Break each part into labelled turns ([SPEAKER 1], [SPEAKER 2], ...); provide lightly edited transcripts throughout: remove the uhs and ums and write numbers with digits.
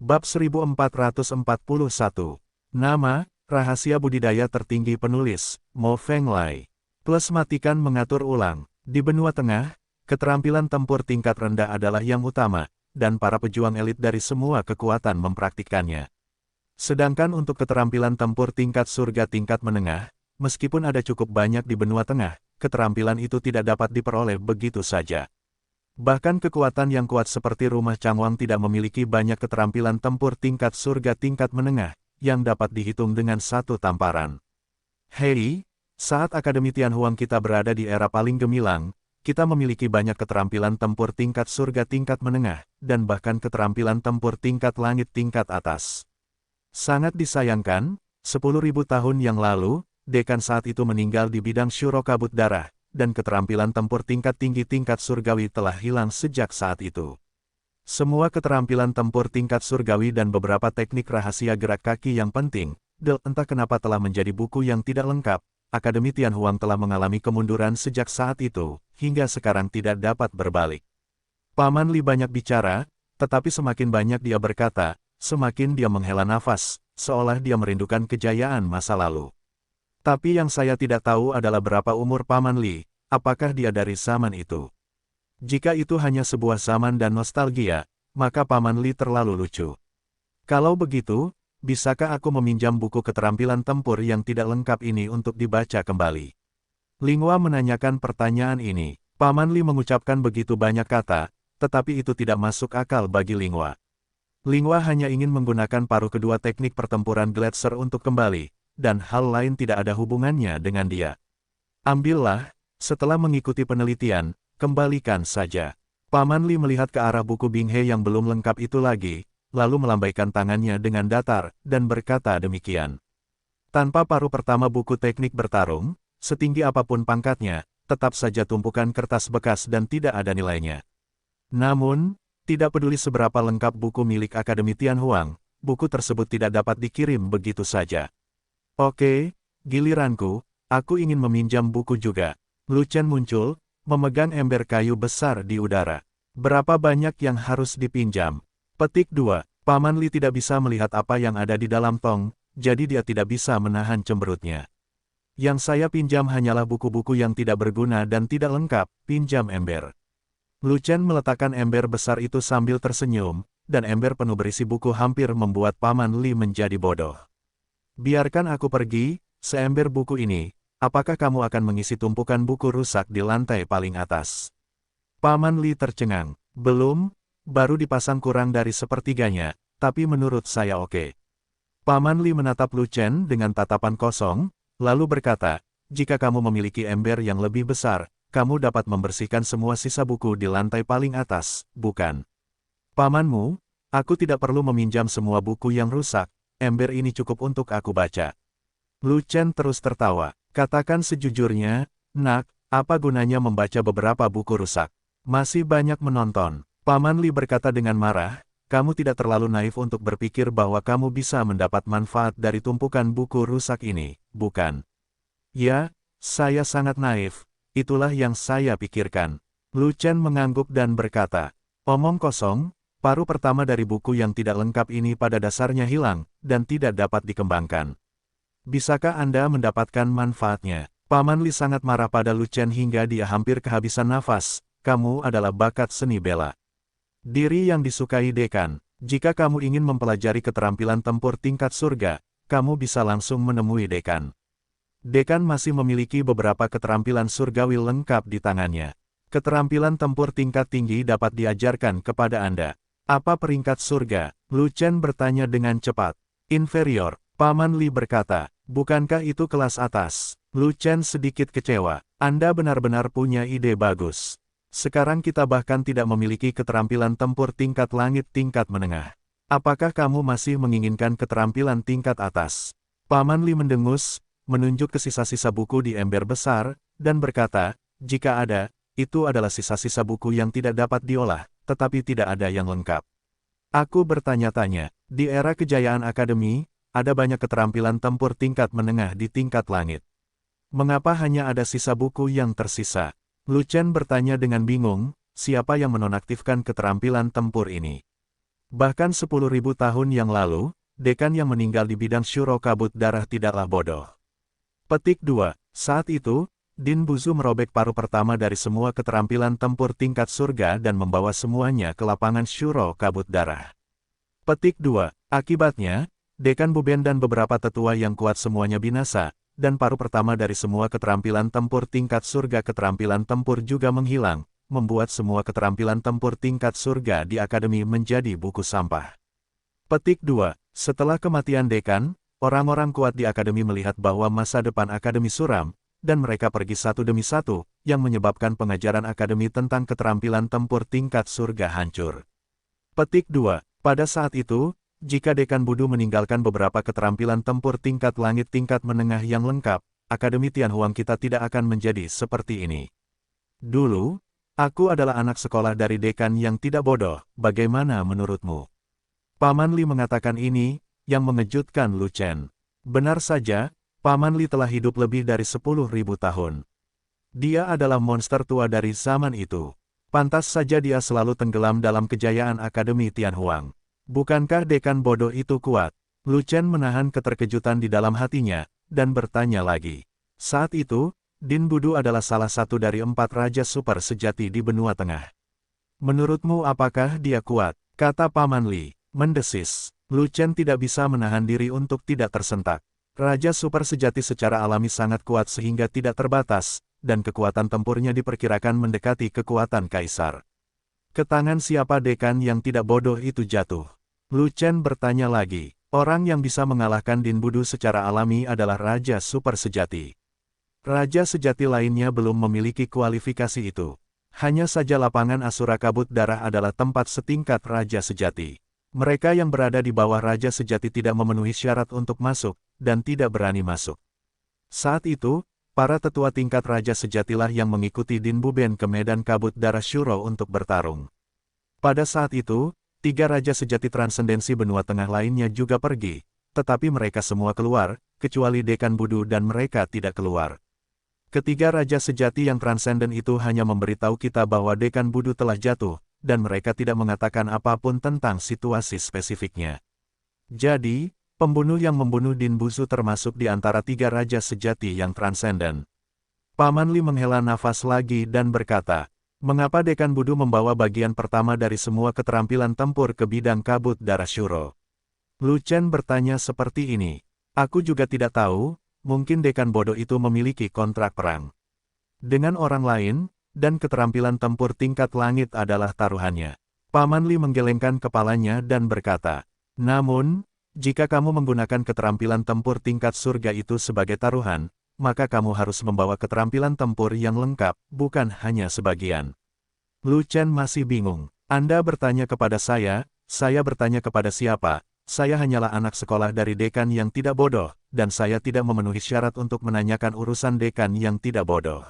[SPEAKER 1] Bab 1441. Nama, rahasia budidaya tertinggi penulis, Mo Fenglai. Plus matikan mengatur ulang. Di benua tengah, keterampilan tempur tingkat rendah adalah yang utama, dan para pejuang elit dari semua kekuatan mempraktikkannya. Sedangkan untuk keterampilan tempur tingkat surga tingkat menengah, meskipun ada cukup banyak di benua tengah, keterampilan itu tidak dapat diperoleh begitu saja. Bahkan kekuatan yang kuat seperti Rumah Changwang tidak memiliki banyak keterampilan tempur tingkat surga tingkat menengah, yang dapat dihitung dengan satu tamparan. Hei, saat Akademi Tianhuang kita berada di era paling gemilang, kita memiliki banyak keterampilan tempur tingkat surga tingkat menengah, dan bahkan keterampilan tempur tingkat langit tingkat atas. Sangat disayangkan, 10.000 tahun yang lalu, dekan saat itu meninggal di bidang syuro kabut darah, dan keterampilan tempur tingkat tinggi tingkat surgawi telah hilang sejak saat itu. Semua keterampilan tempur tingkat surgawi dan beberapa teknik rahasia gerak kaki yang penting, entah kenapa telah menjadi buku yang tidak lengkap. Akademi Tianhuang telah mengalami kemunduran sejak saat itu, hingga sekarang tidak dapat berbalik. Paman Li banyak bicara, tetapi semakin banyak dia berkata, semakin dia menghela nafas, seolah dia merindukan kejayaan masa lalu. Tapi yang saya tidak tahu adalah berapa umur Paman Li, apakah dia dari zaman itu. Jika itu hanya sebuah zaman dan nostalgia, maka Paman Li terlalu lucu. Kalau begitu, bisakah aku meminjam buku keterampilan tempur yang tidak lengkap ini untuk dibaca kembali? Linghua menanyakan pertanyaan ini. Paman Li mengucapkan begitu banyak kata, tetapi itu tidak masuk akal bagi Linghua. Linghua hanya ingin menggunakan paruh kedua teknik pertempuran Gletser untuk kembali, dan hal lain tidak ada hubungannya dengan dia. Ambillah, setelah mengikuti penelitian, kembalikan saja. Paman Li melihat ke arah buku Binghe yang belum lengkap itu lagi, lalu melambaikan tangannya dengan datar, dan berkata demikian. Tanpa paruh pertama buku teknik bertarung, setinggi apapun pangkatnya, tetap saja tumpukan kertas bekas dan tidak ada nilainya. Namun, tidak peduli seberapa lengkap buku milik Akademi Tianhuang, buku tersebut tidak dapat dikirim begitu saja. Oke, giliranku, aku ingin meminjam buku juga. Lu Chen muncul, memegang ember kayu besar di udara. Berapa banyak yang harus dipinjam? Petik 2. Paman Li tidak bisa melihat apa yang ada di dalam tong, jadi dia tidak bisa menahan cemberutnya. Yang saya pinjam hanyalah buku-buku yang tidak berguna dan tidak lengkap, pinjam ember. Lu Chen meletakkan ember besar itu sambil tersenyum, dan ember penuh berisi buku hampir membuat Paman Li menjadi bodoh. Biarkan aku pergi, seember buku ini, apakah kamu akan mengisi tumpukan buku rusak di lantai paling atas? Paman Li tercengang. Belum, baru dipasang kurang dari sepertiganya, tapi menurut saya oke. Paman Li menatap Lu Chen dengan tatapan kosong, lalu berkata, jika kamu memiliki ember yang lebih besar, kamu dapat membersihkan semua sisa buku di lantai paling atas, bukan? Pamanmu, aku tidak perlu meminjam semua buku yang rusak, ember ini cukup untuk aku baca. Lu Chen terus tertawa. Katakan sejujurnya, nak, apa gunanya membaca beberapa buku rusak? Masih banyak menonton. Paman Li berkata dengan marah, kamu tidak terlalu naif untuk berpikir bahwa kamu bisa mendapat manfaat dari tumpukan buku rusak ini, bukan? Ya, saya sangat naif, itulah yang saya pikirkan. Lu Chen mengangguk dan berkata, omong kosong, paruh pertama dari buku yang tidak lengkap ini pada dasarnya hilang, dan tidak dapat dikembangkan. Bisakah Anda mendapatkan manfaatnya? Paman Li sangat marah pada Lu Chen hingga dia hampir kehabisan nafas. Kamu adalah bakat seni bela diri yang disukai dekan. Jika kamu ingin mempelajari keterampilan tempur tingkat surga, kamu bisa langsung menemui dekan. Dekan masih memiliki beberapa keterampilan surgawi lengkap di tangannya. Keterampilan tempur tingkat tinggi dapat diajarkan kepada Anda. Apa peringkat surga? Lu Chen bertanya dengan cepat. Inferior, Paman Li berkata. Bukankah itu kelas atas? Lu Chen sedikit kecewa. Anda benar-benar punya ide bagus. Sekarang kita bahkan tidak memiliki keterampilan tempur tingkat langit tingkat menengah. Apakah kamu masih menginginkan keterampilan tingkat atas? Paman Li mendengus, menunjuk ke sisa-sisa buku di ember besar, dan berkata, jika ada, itu adalah sisa-sisa buku yang tidak dapat diolah, tetapi tidak ada yang lengkap. Aku bertanya-tanya, di era kejayaan akademi, ada banyak keterampilan tempur tingkat menengah di tingkat langit. Mengapa hanya ada sisa buku yang tersisa? Lu Chen bertanya dengan bingung, siapa yang menonaktifkan keterampilan tempur ini? Bahkan 10.000 tahun yang lalu, dekan yang meninggal di bidang Shuro Kabut Darah tidaklah bodoh. Petik 2. Saat itu, Din Buzu merobek paruh pertama dari semua keterampilan tempur tingkat surga dan membawa semuanya ke lapangan Shuro Kabut Darah. Petik 2. Akibatnya, Dekan Buben dan beberapa tetua yang kuat semuanya binasa, dan paruh pertama dari semua keterampilan tempur tingkat surga keterampilan tempur juga menghilang, membuat semua keterampilan tempur tingkat surga di akademi menjadi buku sampah. Petik 2. Setelah kematian Dekan, orang-orang kuat di akademi melihat bahwa masa depan akademi suram, dan mereka pergi satu demi satu, yang menyebabkan pengajaran akademi tentang keterampilan tempur tingkat surga hancur. Petik 2. Pada saat itu, jika Dekan Budu meninggalkan beberapa keterampilan tempur tingkat langit tingkat menengah yang lengkap, Akademi Tianhuang kita tidak akan menjadi seperti ini. Dulu, aku adalah anak sekolah dari Dekan yang tidak bodoh, bagaimana menurutmu? Paman Li mengatakan ini, yang mengejutkan Lu Chen. Benar saja, Paman Li telah hidup lebih dari 10.000 tahun. Dia adalah monster tua dari zaman itu. Pantas saja dia selalu tenggelam dalam kejayaan Akademi Tianhuang. Bukankah dekan bodoh itu kuat? Lu Chen menahan keterkejutan di dalam hatinya, dan bertanya lagi. Saat itu, Din Budu adalah salah satu dari 4 raja super sejati di benua tengah. Menurutmu apakah dia kuat? Kata Paman Li, mendesis. Lu Chen tidak bisa menahan diri untuk tidak tersentak. Raja super sejati secara alami sangat kuat sehingga tidak terbatas, dan kekuatan tempurnya diperkirakan mendekati kekuatan kaisar. Ke tangan siapa dekan yang tidak bodoh itu jatuh? Lu Chen bertanya lagi. Orang yang bisa mengalahkan Din Budu secara alami adalah Raja Super Sejati. Raja sejati lainnya belum memiliki kualifikasi itu. Hanya saja lapangan Asura Kabut Darah adalah tempat setingkat Raja Sejati. Mereka yang berada di bawah Raja Sejati tidak memenuhi syarat untuk masuk, dan tidak berani masuk. Saat itu, para tetua tingkat Raja Sejatilah yang mengikuti Din Buben ke medan Kabut Darah Shuro untuk bertarung. Pada saat itu, 3 Raja Sejati Transendensi benua tengah lainnya juga pergi, tetapi mereka semua keluar, kecuali Dekan Budu dan mereka tidak keluar. Ketiga Raja Sejati yang transenden itu hanya memberitahu kita bahwa Dekan Budu telah jatuh, dan mereka tidak mengatakan apapun tentang situasi spesifiknya. Jadi, pembunuh yang membunuh Din Buzu termasuk di antara 3 Raja Sejati yang transenden. Paman Li menghela nafas lagi dan berkata, mengapa Dekan Budu membawa bagian pertama dari semua keterampilan tempur ke bidang Kabut Darah Shuro? Lu Chen bertanya seperti ini. Aku juga tidak tahu, mungkin Dekan bodoh itu memiliki kontrak perang dengan orang lain, dan keterampilan tempur tingkat langit adalah taruhannya. Paman Li menggelengkan kepalanya dan berkata, namun, jika kamu menggunakan keterampilan tempur tingkat surga itu sebagai taruhan, maka kamu harus membawa keterampilan tempur yang lengkap, bukan hanya sebagian. Lu Chen masih bingung. Anda bertanya kepada saya bertanya kepada siapa? Saya hanyalah anak sekolah dari dekan yang tidak bodoh, dan saya tidak memenuhi syarat untuk menanyakan urusan dekan yang tidak bodoh.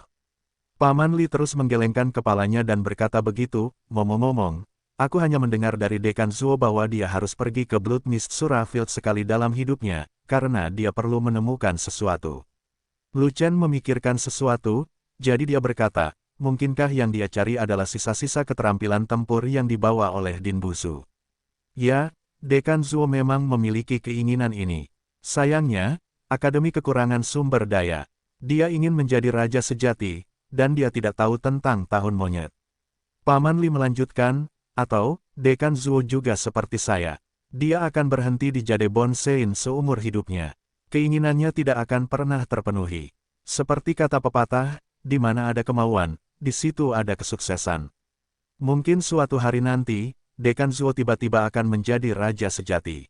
[SPEAKER 1] Paman Li terus menggelengkan kepalanya dan berkata begitu, ngomong-ngomong, aku hanya mendengar dari Dekan Zuo bahwa dia harus pergi ke Blood Mist Surah Field sekali dalam hidupnya, karena dia perlu menemukan sesuatu. Lu Chen memikirkan sesuatu, jadi dia berkata, mungkinkah yang dia cari adalah sisa-sisa keterampilan tempur yang dibawa oleh Din Buzu? Ya, Dekan Zuo memang memiliki keinginan ini. Sayangnya, Akademi kekurangan sumber daya. Dia ingin menjadi raja sejati, dan dia tidak tahu tentang tahun monyet. Paman Li melanjutkan, atau, Dekan Zuo juga seperti saya. Dia akan berhenti di Jadebon Sein seumur hidupnya. Keinginannya tidak akan pernah terpenuhi. Seperti kata pepatah, di mana ada kemauan, di situ ada kesuksesan. Mungkin suatu hari nanti, Dekan Zuo tiba-tiba akan menjadi raja sejati.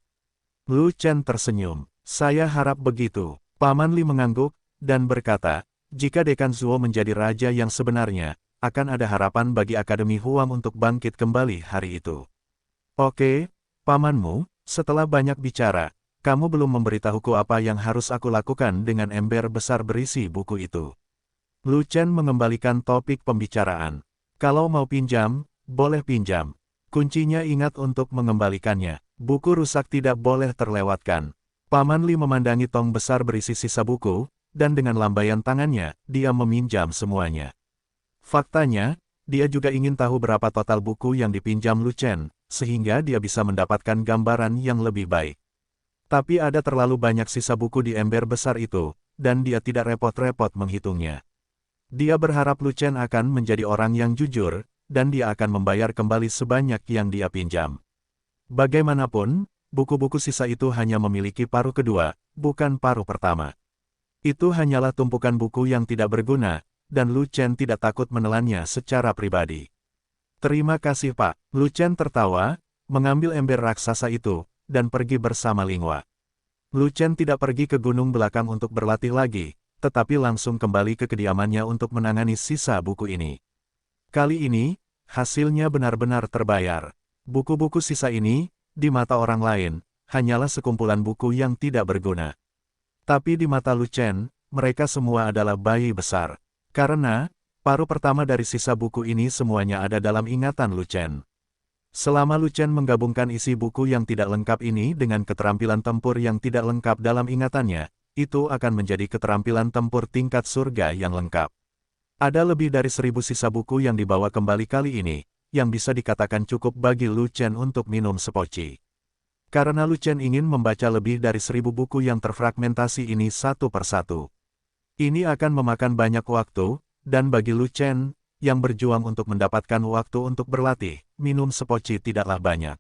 [SPEAKER 1] Lu Chen tersenyum. Saya harap begitu. Paman Li mengangguk, dan berkata, jika Dekan Zuo menjadi raja yang sebenarnya, akan ada harapan bagi Akademi Huang untuk bangkit kembali hari itu. Oke, pamanmu, setelah banyak bicara, kamu belum memberitahuku apa yang harus aku lakukan dengan ember besar berisi buku itu. Lu Chen mengembalikan topik pembicaraan. Kalau mau pinjam, boleh pinjam. Kuncinya ingat untuk mengembalikannya. Buku rusak tidak boleh terlewatkan. Paman Li memandangi tong besar berisi sisa buku, dan dengan lambaian tangannya, dia meminjam semuanya. Faktanya, dia juga ingin tahu berapa total buku yang dipinjam Lu Chen, sehingga dia bisa mendapatkan gambaran yang lebih baik. Tapi ada terlalu banyak sisa buku di ember besar itu, dan dia tidak repot-repot menghitungnya. Dia berharap Lu Chen akan menjadi orang yang jujur, dan dia akan membayar kembali sebanyak yang dia pinjam. Bagaimanapun, buku-buku sisa itu hanya memiliki paruh kedua, bukan paruh pertama. Itu hanyalah tumpukan buku yang tidak berguna, dan Lu Chen tidak takut menelannya secara pribadi. Terima kasih Pak, Lu Chen tertawa, mengambil ember raksasa itu, dan pergi bersama Linghua. Lu Chen tidak pergi ke gunung belakang untuk berlatih lagi, tetapi langsung kembali ke kediamannya untuk menangani sisa buku ini. Kali ini, hasilnya benar-benar terbayar. Buku-buku sisa ini, di mata orang lain, hanyalah sekumpulan buku yang tidak berguna. Tapi di mata Lu Chen, mereka semua adalah bayi besar. Karena, paruh pertama dari sisa buku ini semuanya ada dalam ingatan Lu Chen. Selama Lu Chen menggabungkan isi buku yang tidak lengkap ini dengan keterampilan tempur yang tidak lengkap dalam ingatannya, itu akan menjadi keterampilan tempur tingkat surga yang lengkap. Ada lebih dari 1000 sisa buku yang dibawa kembali kali ini, yang bisa dikatakan cukup bagi Lu Chen untuk minum sepoci. Karena Lu Chen ingin membaca lebih dari 1000 buku yang terfragmentasi ini satu persatu. Ini akan memakan banyak waktu, dan bagi Lu Chen, yang berjuang untuk mendapatkan waktu untuk berlatih, minum sepoci tidaklah banyak.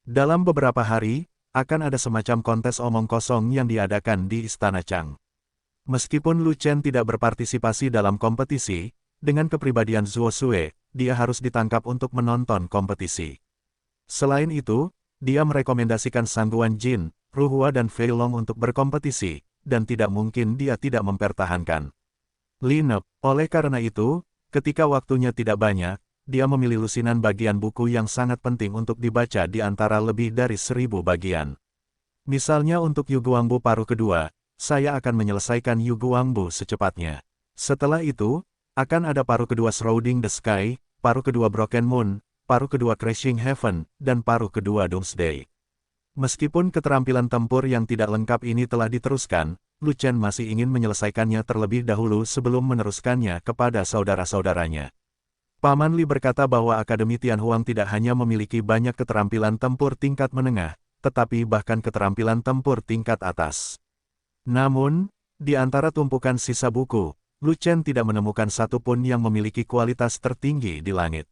[SPEAKER 1] Dalam beberapa hari, akan ada semacam kontes omong kosong yang diadakan di Istana Chang. Meskipun Lu Chen tidak berpartisipasi dalam kompetisi, dengan kepribadian Zuo Sue, dia harus ditangkap untuk menonton kompetisi. Selain itu, dia merekomendasikan Sangguan Jin, Ruhua dan Fei Long untuk berkompetisi, dan tidak mungkin dia tidak mempertahankan lineup. Oleh karena itu, ketika waktunya tidak banyak, dia memilih lusinan bagian buku yang sangat penting untuk dibaca di antara lebih dari 1000 bagian. Misalnya untuk Yu Guangbu paruh kedua, saya akan menyelesaikan Yu Guangbu secepatnya. Setelah itu, akan ada paruh kedua Shrouding the Sky, paruh kedua Broken Moon, paruh kedua Crashing Heaven, dan paruh kedua Doomsday. Meskipun keterampilan tempur yang tidak lengkap ini telah diteruskan, Lu Chen masih ingin menyelesaikannya terlebih dahulu sebelum meneruskannya kepada saudara-saudaranya. Paman Li berkata bahwa Akademi Tianhuang tidak hanya memiliki banyak keterampilan tempur tingkat menengah, tetapi bahkan keterampilan tempur tingkat atas. Namun, di antara tumpukan sisa buku, Lu Chen tidak menemukan satupun yang memiliki kualitas tertinggi di langit.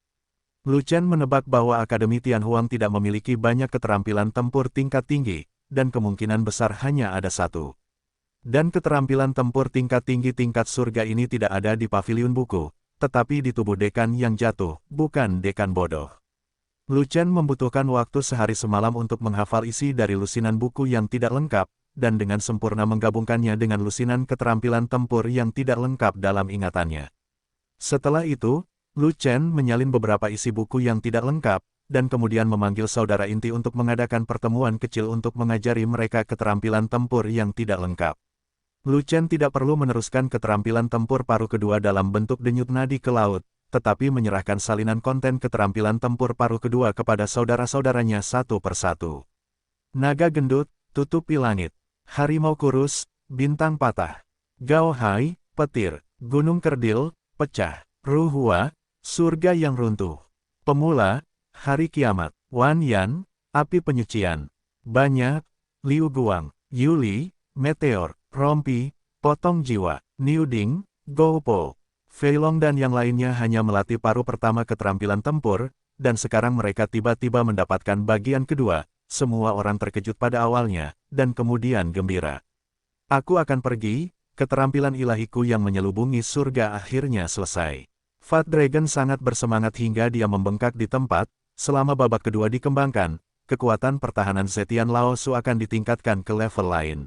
[SPEAKER 1] Lu Chen menebak bahwa Akademi Tianhuang tidak memiliki banyak keterampilan tempur tingkat tinggi, dan kemungkinan besar hanya ada satu. Dan keterampilan tempur tingkat tinggi tingkat surga ini tidak ada di paviliun buku, tetapi di tubuh dekan yang jatuh, bukan dekan bodoh. Lu Chen membutuhkan waktu sehari semalam untuk menghafal isi dari lusinan buku yang tidak lengkap, dan dengan sempurna menggabungkannya dengan lusinan keterampilan tempur yang tidak lengkap dalam ingatannya. Setelah itu, Lu Chen menyalin beberapa isi buku yang tidak lengkap, dan kemudian memanggil saudara inti untuk mengadakan pertemuan kecil untuk mengajari mereka keterampilan tempur yang tidak lengkap. Lu Chen tidak perlu meneruskan keterampilan tempur paruh kedua dalam bentuk denyut nadi ke laut, tetapi menyerahkan salinan konten keterampilan tempur paruh kedua kepada saudara-saudaranya satu persatu. Naga gendut, tutupi langit. Harimau kurus, bintang patah. Gao Hai, petir. Gunung kerdil, pecah. Ruhua, surga yang runtuh. Pemula, hari kiamat. Wan Yan, api penyucian. Banyak, Liu Guang, Yuli, meteor. Rompi, potong jiwa. Niu Ding, Gou Po. Fei Long dan yang lainnya hanya melatih paruh pertama keterampilan tempur, dan sekarang mereka tiba-tiba mendapatkan bagian kedua. Semua orang terkejut pada awalnya, dan kemudian gembira. Aku akan pergi, keterampilan ilahiku yang menyelubungi surga akhirnya selesai. Fat Dragon sangat bersemangat hingga dia membengkak di tempat. Selama babak kedua dikembangkan, kekuatan pertahanan Zetian Laosu akan ditingkatkan ke level lain.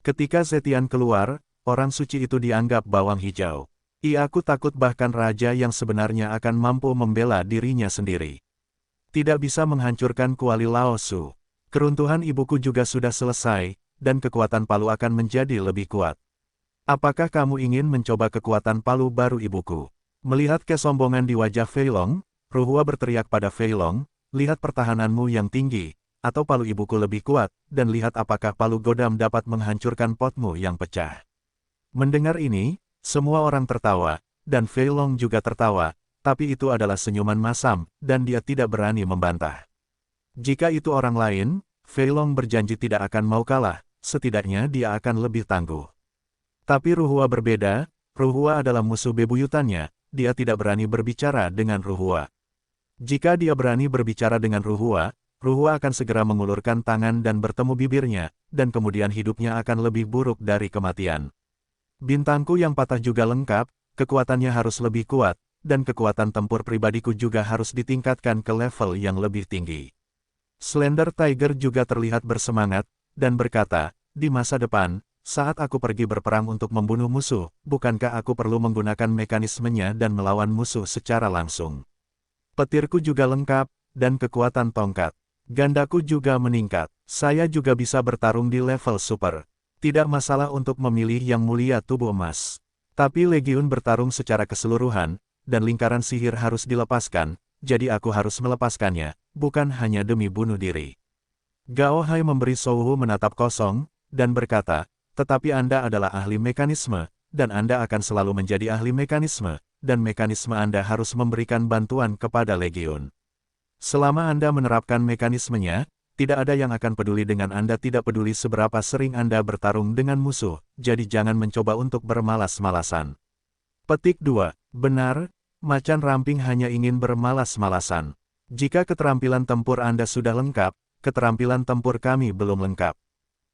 [SPEAKER 1] Ketika Zetian keluar, orang suci itu dianggap bawang hijau. Aku takut bahkan raja yang sebenarnya akan mampu membela dirinya sendiri tidak bisa menghancurkan kuali Laosu. Keruntuhan ibuku juga sudah selesai, dan kekuatan palu akan menjadi lebih kuat. Apakah kamu ingin mencoba kekuatan palu baru ibuku? Melihat kesombongan di wajah Fei Long, Ruhua berteriak pada Fei Long, lihat pertahananmu yang tinggi, atau palu ibuku lebih kuat, dan lihat apakah palu Godam dapat menghancurkan potmu yang pecah. Mendengar ini, semua orang tertawa, dan Fei Long juga tertawa, tapi itu adalah senyuman masam, dan dia tidak berani membantah. Jika itu orang lain, Fei Long berjanji tidak akan mau kalah, setidaknya dia akan lebih tangguh. Tapi Ruhua berbeda, Ruhua adalah musuh bebuyutannya, dia tidak berani berbicara dengan Ruhua. Jika dia berani berbicara dengan Ruhua, Ruhua akan segera mengulurkan tangan dan bertemu bibirnya, dan kemudian hidupnya akan lebih buruk dari kematian. Bintangku yang patah juga lengkap, kekuatannya harus lebih kuat, dan kekuatan tempur pribadiku juga harus ditingkatkan ke level yang lebih tinggi. Slender Tiger juga terlihat bersemangat, dan berkata, di masa depan, saat aku pergi berperang untuk membunuh musuh, bukankah aku perlu menggunakan mekanismenya dan melawan musuh secara langsung? Petirku juga lengkap, dan kekuatan tongkat gandaku juga meningkat. Saya juga bisa bertarung di level super. Tidak masalah untuk memilih yang mulia tubuh emas. Tapi Legiun bertarung secara keseluruhan, dan lingkaran sihir harus dilepaskan, jadi aku harus melepaskannya, bukan hanya demi bunuh diri. Gao Hai memberi Souhu menatap kosong, dan berkata, tetapi Anda adalah ahli mekanisme, dan Anda akan selalu menjadi ahli mekanisme, dan mekanisme Anda harus memberikan bantuan kepada Legiun. Selama Anda menerapkan mekanismenya, tidak ada yang akan peduli dengan Anda, tidak peduli seberapa sering Anda bertarung dengan musuh, jadi jangan mencoba untuk bermalas-malasan. Petik 2. Benar, Macan Ramping hanya ingin bermalas-malasan. Jika keterampilan tempur Anda sudah lengkap, keterampilan tempur kami belum lengkap.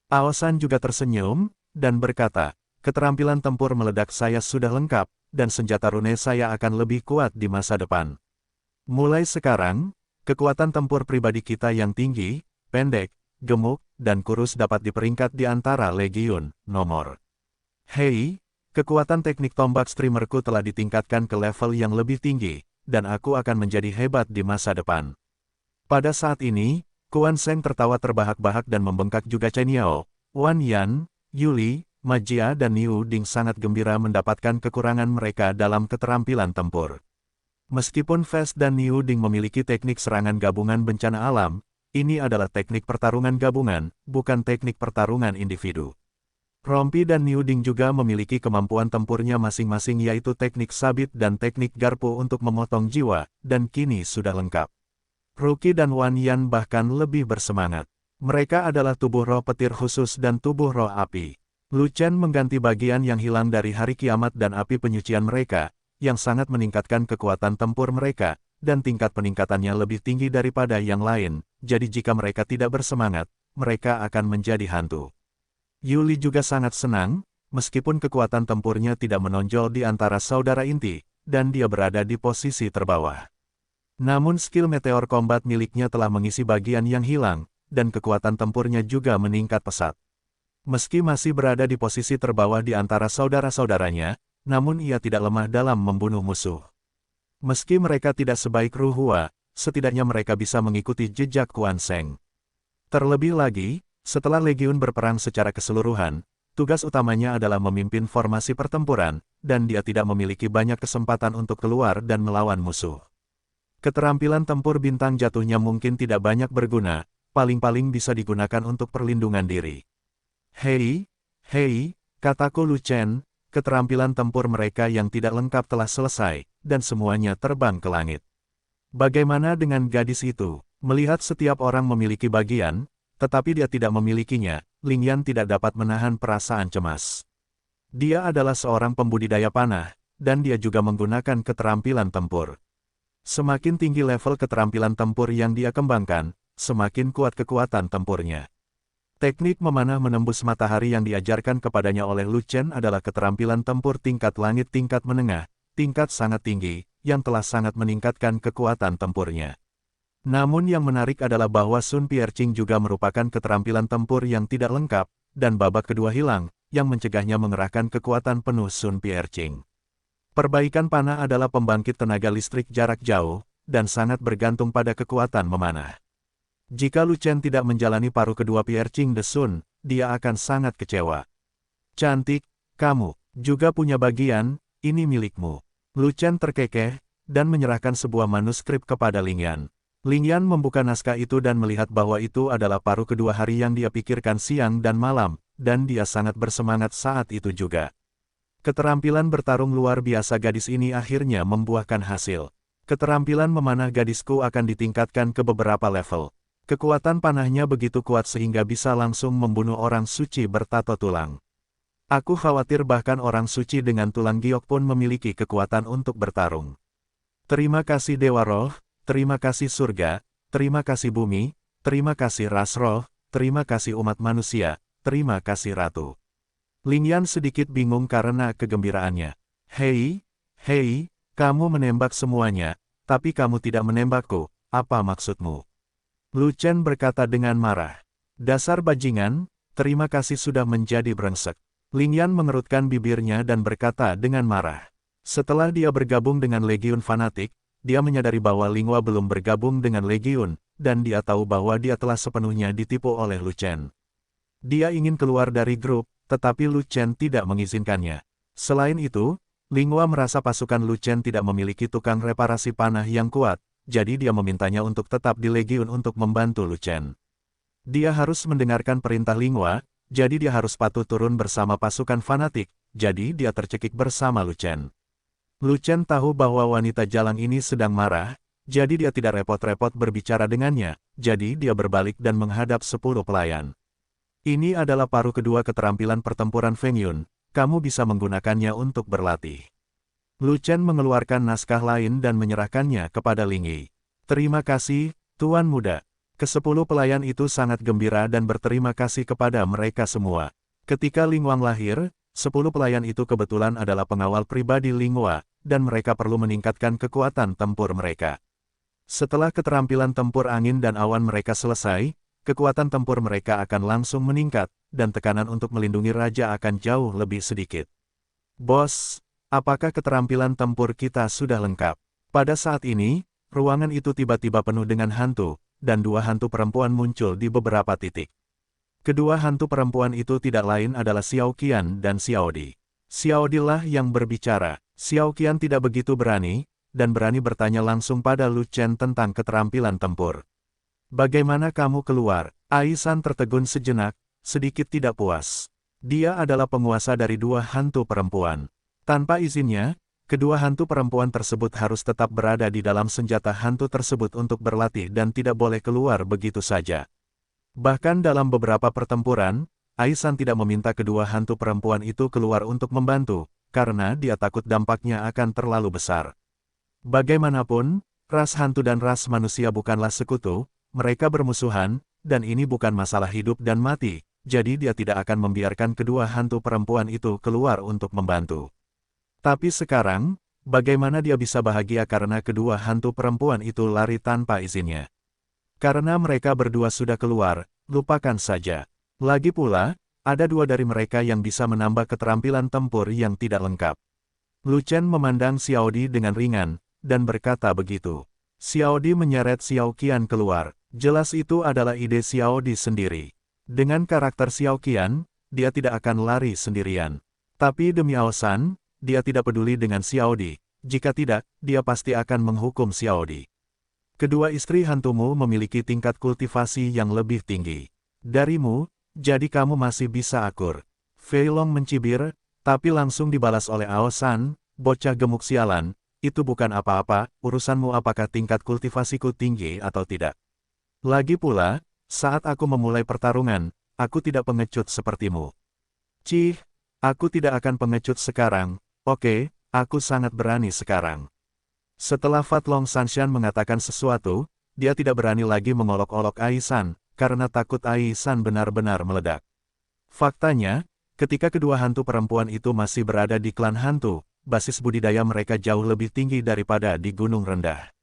[SPEAKER 1] Aosan juga tersenyum, dan berkata, keterampilan tempur meledak saya sudah lengkap, dan senjata rune saya akan lebih kuat di masa depan. Mulai sekarang, kekuatan tempur pribadi kita yang tinggi, pendek, gemuk, dan kurus dapat diperingkat di antara Legiun nomor. Hei, kekuatan teknik tombak streamerku telah ditingkatkan ke level yang lebih tinggi, dan aku akan menjadi hebat di masa depan. Pada saat ini, Quan Sheng tertawa terbahak-bahak dan membengkak juga Chen Yao, Wan Yan, Yuli, Majia dan Niu Ding sangat gembira mendapatkan kekurangan mereka dalam keterampilan tempur. Meskipun Fest dan Niu Ding memiliki teknik serangan gabungan bencana alam, ini adalah teknik pertarungan gabungan, bukan teknik pertarungan individu. Rompi dan Niu Ding juga memiliki kemampuan tempurnya masing-masing yaitu teknik sabit dan teknik garpu untuk memotong jiwa, dan kini sudah lengkap. Ruki dan Wan Yan bahkan lebih bersemangat. Mereka adalah tubuh roh petir khusus dan tubuh roh api. Lu Chen mengganti bagian yang hilang dari hari kiamat dan api penyucian mereka, yang sangat meningkatkan kekuatan tempur mereka, dan tingkat peningkatannya lebih tinggi daripada yang lain, jadi jika mereka tidak bersemangat, mereka akan menjadi hantu. Yuli juga sangat senang, meskipun kekuatan tempurnya tidak menonjol di antara saudara inti, dan dia berada di posisi terbawah. Namun skill meteor combat miliknya telah mengisi bagian yang hilang, dan kekuatan tempurnya juga meningkat pesat. Meski masih berada di posisi terbawah di antara saudara-saudaranya, namun ia tidak lemah dalam membunuh musuh. Meski mereka tidak sebaik Ruhua, setidaknya mereka bisa mengikuti jejak Quan Sheng. Terlebih lagi, setelah Legiun berperang secara keseluruhan, tugas utamanya adalah memimpin formasi pertempuran, dan dia tidak memiliki banyak kesempatan untuk keluar dan melawan musuh. Keterampilan tempur bintang jatuhnya mungkin tidak banyak berguna, paling-paling bisa digunakan untuk perlindungan diri. Hei, kataku Lu Chen, keterampilan tempur mereka yang tidak lengkap telah selesai, dan semuanya terbang ke langit. Bagaimana dengan gadis itu? Melihat setiap orang memiliki bagian, tetapi dia tidak memilikinya, Ling Yan tidak dapat menahan perasaan cemas. Dia adalah seorang pembudidaya panah, dan dia juga menggunakan keterampilan tempur. Semakin tinggi level keterampilan tempur yang dia kembangkan, semakin kuat kekuatan tempurnya. Teknik memanah menembus matahari yang diajarkan kepadanya oleh Lu Chen adalah keterampilan tempur tingkat langit tingkat menengah, tingkat sangat tinggi, yang telah sangat meningkatkan kekuatan tempurnya. Namun yang menarik adalah bahwa Sun Piercing juga merupakan keterampilan tempur yang tidak lengkap, dan babak kedua hilang, yang mencegahnya mengerahkan kekuatan penuh Sun Piercing. Perbaikan panah adalah pembangkit tenaga listrik jarak jauh, dan sangat bergantung pada kekuatan memanah. Jika Lu Chen tidak menjalani paruh kedua Piercing the Sun, dia akan sangat kecewa. Cantik, kamu juga punya bagian, ini milikmu. Lu Chen terkekeh, dan menyerahkan sebuah manuskrip kepada Ling Yan. Ling Yan membuka naskah itu dan melihat bahwa itu adalah paruh kedua hari yang dia pikirkan siang dan malam, dan dia sangat bersemangat saat itu juga. Keterampilan bertarung luar biasa gadis ini akhirnya membuahkan hasil. Keterampilan memanah gadisku akan ditingkatkan ke beberapa level. Kekuatan panahnya begitu kuat sehingga bisa langsung membunuh orang suci bertato tulang. Aku khawatir bahkan orang suci dengan tulang giok pun memiliki kekuatan untuk bertarung. Terima kasih Dewa Roh, terima kasih surga, terima kasih bumi, terima kasih ras roh, terima kasih umat manusia, terima kasih ratu. Ling Yan sedikit bingung karena kegembiraannya. Hei, kamu menembak semuanya, tapi kamu tidak menembakku, apa maksudmu? Lu Chen berkata dengan marah. Dasar bajingan, terima kasih sudah menjadi brengsek. Ling Yan mengerutkan bibirnya dan berkata dengan marah. Setelah dia bergabung dengan Legiun Fanatik, dia menyadari bahwa Linghua belum bergabung dengan Legiun, dan dia tahu bahwa dia telah sepenuhnya ditipu oleh Lu Chen. Dia ingin keluar dari grup, tetapi Lu Chen tidak mengizinkannya. Selain itu, Linghua merasa pasukan Lu Chen tidak memiliki tukang reparasi panah yang kuat, jadi dia memintanya untuk tetap di Legiun untuk membantu Lu Chen. Dia harus mendengarkan perintah Linghua, jadi dia harus patuh turun bersama pasukan fanatik, jadi dia tercekik bersama Lu Chen. Lu Chen tahu bahwa wanita jalang ini sedang marah, jadi dia tidak repot-repot berbicara dengannya, jadi dia berbalik dan menghadap 10 pelayan. Ini adalah paruh kedua keterampilan pertempuran Feng Yun, kamu bisa menggunakannya untuk berlatih. Lu Chen mengeluarkan naskah lain dan menyerahkannya kepada Ling Yi. Terima kasih, Tuan Muda. Ke-10 pelayan itu sangat gembira dan berterima kasih kepada mereka semua. Ketika Ling Wang lahir, 10 pelayan itu kebetulan adalah pengawal pribadi Linghua, dan mereka perlu meningkatkan kekuatan tempur mereka. Setelah keterampilan tempur angin dan awan mereka selesai, kekuatan tempur mereka akan langsung meningkat, dan tekanan untuk melindungi raja akan jauh lebih sedikit. Bos, apakah keterampilan tempur kita sudah lengkap? Pada saat ini, ruangan itu tiba-tiba penuh dengan hantu, dan 2 hantu perempuan muncul di beberapa titik. Kedua hantu perempuan itu tidak lain adalah Xiao Qian dan Xiao Di. Xiao Di lah yang berbicara. Xiao Qian tidak begitu berani, dan berani bertanya langsung pada Lu Chen tentang keterampilan tempur. Bagaimana kamu keluar? Aisan tertegun sejenak, sedikit tidak puas. Dia adalah penguasa dari 2 hantu perempuan. Tanpa izinnya, kedua hantu perempuan tersebut harus tetap berada di dalam senjata hantu tersebut untuk berlatih dan tidak boleh keluar begitu saja. Bahkan dalam beberapa pertempuran, Aisan tidak meminta kedua hantu perempuan itu keluar untuk membantu, karena dia takut dampaknya akan terlalu besar. Bagaimanapun, ras hantu dan ras manusia bukanlah sekutu, mereka bermusuhan, dan ini bukan masalah hidup dan mati, jadi dia tidak akan membiarkan kedua hantu perempuan itu keluar untuk membantu. Tapi sekarang, bagaimana dia bisa bahagia karena kedua hantu perempuan itu lari tanpa izinnya? Karena mereka berdua sudah keluar, lupakan saja. Lagi pula, ada 2 dari mereka yang bisa menambah keterampilan tempur yang tidak lengkap. Lu Chen memandang Xiao Di dengan ringan, dan berkata begitu. Xiao Di menyeret Xiao Qian keluar. Jelas itu adalah ide Xiao Di sendiri. Dengan karakter Xiao Qian, dia tidak akan lari sendirian. Tapi demi Aosan, dia tidak peduli dengan Xiao Di. Jika tidak, dia pasti akan menghukum Xiao Di. Kedua istri hantumu memiliki tingkat kultivasi yang lebih tinggi darimu, jadi kamu masih bisa akur. Fei Long mencibir, tapi langsung dibalas oleh Aosan, bocah gemuk sialan, itu bukan apa-apa, urusanmu apakah tingkat kultivasiku tinggi atau tidak. Lagi pula, saat aku memulai pertarungan, aku tidak pengecut sepertimu. Cih, aku tidak akan pengecut sekarang. Oke, aku sangat berani sekarang. Setelah Fat Long Sanshan mengatakan sesuatu, dia tidak berani lagi mengolok-olok Aisan, karena takut Aisan benar-benar meledak. Faktanya, ketika kedua hantu perempuan itu masih berada di klan hantu, basis budidaya mereka jauh lebih tinggi daripada di Gunung Rendah.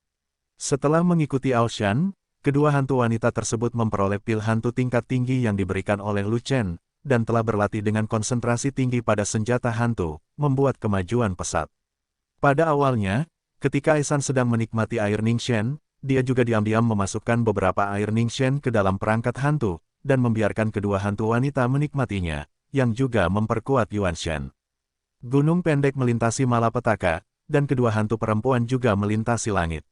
[SPEAKER 1] Setelah mengikuti Aoshan, kedua hantu wanita tersebut memperoleh pil hantu tingkat tinggi yang diberikan oleh Lu Chen, dan telah berlatih dengan konsentrasi tinggi pada senjata hantu, membuat kemajuan pesat. Pada awalnya, ketika Aisan sedang menikmati air Ningxian, dia juga diam-diam memasukkan beberapa air Ningxian ke dalam perangkat hantu, dan membiarkan kedua hantu wanita menikmatinya, yang juga memperkuat Yuanshan. Gunung pendek melintasi malapetaka, dan kedua hantu perempuan juga melintasi langit.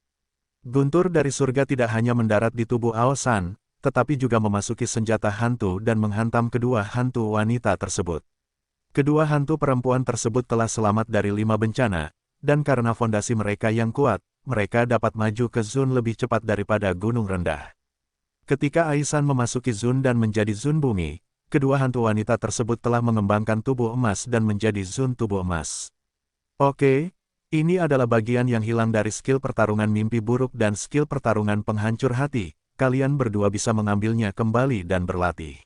[SPEAKER 1] Guntur dari surga tidak hanya mendarat di tubuh Aosan, tetapi juga memasuki senjata hantu dan menghantam kedua hantu wanita tersebut. Kedua hantu perempuan tersebut telah selamat dari 5 bencana, dan karena fondasi mereka yang kuat, mereka dapat maju ke zone lebih cepat daripada gunung rendah. Ketika Aisan memasuki zone dan menjadi zone bumi, kedua hantu wanita tersebut telah mengembangkan tubuh emas dan menjadi zone tubuh emas. Oke, ini adalah bagian yang hilang dari skill pertarungan mimpi buruk dan skill pertarungan penghancur hati. Kalian berdua bisa mengambilnya kembali dan berlatih.